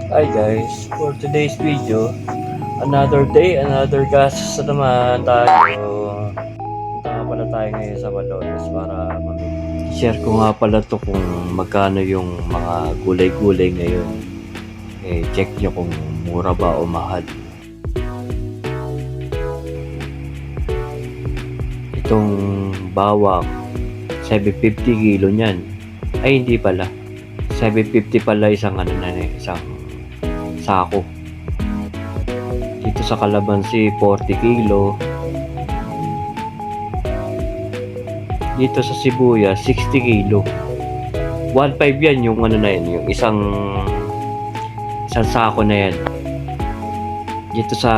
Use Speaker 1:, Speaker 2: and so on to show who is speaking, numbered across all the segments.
Speaker 1: Hi guys, for today's video, another day, another gastos na naman tayo. Punta nga pala tayo ngayon sa Malolos para mamili. Share ko nga pala to kung magkano yung mga gulay-gulay ngayon. Check nyo kung mura ba o mahal. Itong bawang, 750 kilo niyan. Ay hindi pala. 750 pala isang isang sako. Dito sa kalamansi 40 kilo. Dito sa sibuyas 60 kilo. 1.5 yan yung yung isang sako na yan. Dito sa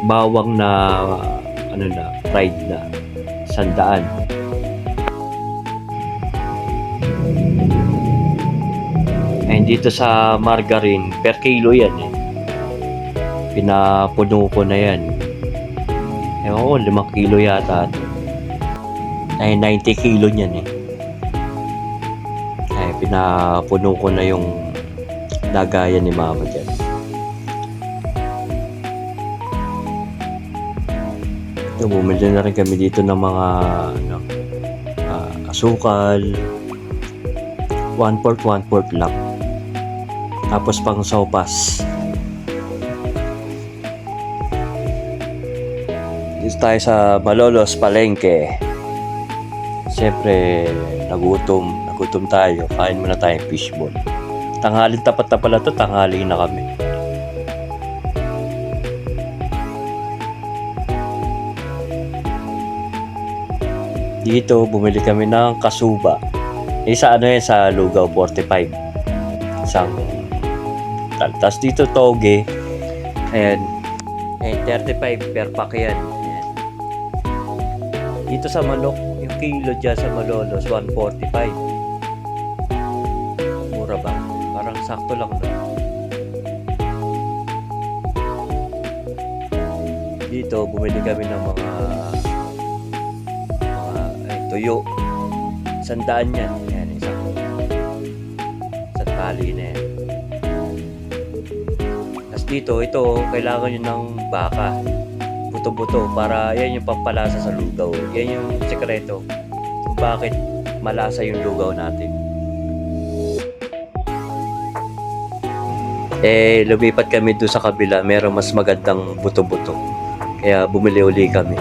Speaker 1: bawang na fried na 100. And dito sa margarine, per kilo yan Pinapuno ko na yan. Ewan ko, 5 kilo yata ito. Ay, 90 kilo niyan Ay, pinapuno ko na yung lagayan ni mama dyan. Bumili na rin kami dito ng mga asukal. 1/4 lang. Tapos pang sopas. Dito tayo sa Malolos Palengke. Siyempre, nagutom tayo. Kain muna tayong fishball. Tanghalin tapat na pala to, tanghali na kami. Dito, bumili kami ng kasuba. Sa sa Lugaw 45. Isang tapos dito toge. Ayan. 35 per pack yan. Ayan. Dito sa manok, yung kilo dyan sa Malolos 145. Mura ba? Parang sakto lang na. Dito bumili kami ng mga tuyo. 100 yan. Ayan, isang tali na yan. Tapos dito, ito, kailangan nyo ng baka. Buto-buto para yan yung pampalasa sa lugaw. Yan yung sekreto kung bakit malasa yung lugaw natin. Lumipat kami doon sa kabila. Meron mas magandang buto-buto. Kaya bumili uli kami.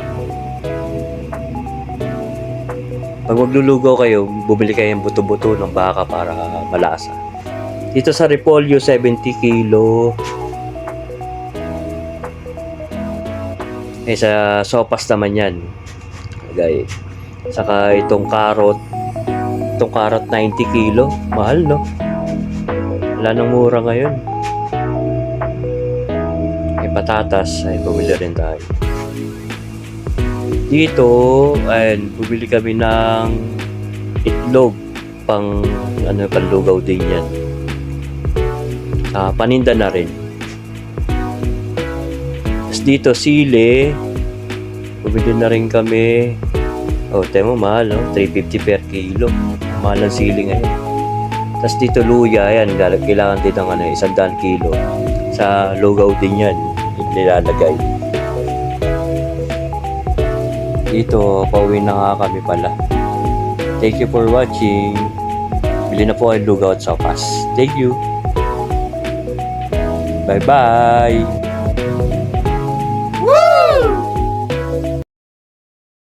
Speaker 1: Pag maglulugaw kayo, bumili kayo ng buto-buto ng baka para malasa. Dito sa repolyo, 70 kilo. Sa sopas naman yan. Okay. Saka itong carrot. Itong carrot, 90 kilo. Mahal, no? Wala nang mura ngayon. Patatas, bumili rin tayo. Dito, bumili kami ng itlog panlugaw din yan. Paninda na rin. Tapos dito, sili. Bumili na rin kami. Tayo mo, mahal, no? 350 per kilo. Mahal ang sili ngayon. Tapos dito, luya. Yan, kailangan din ng 100 kilo. Sa lugaw din yan. Nilalagay. Dito, pauwi na nga kami pala. Thank you for watching. Bili na po kayo lugaw at sopas. Thank you. Bye-bye.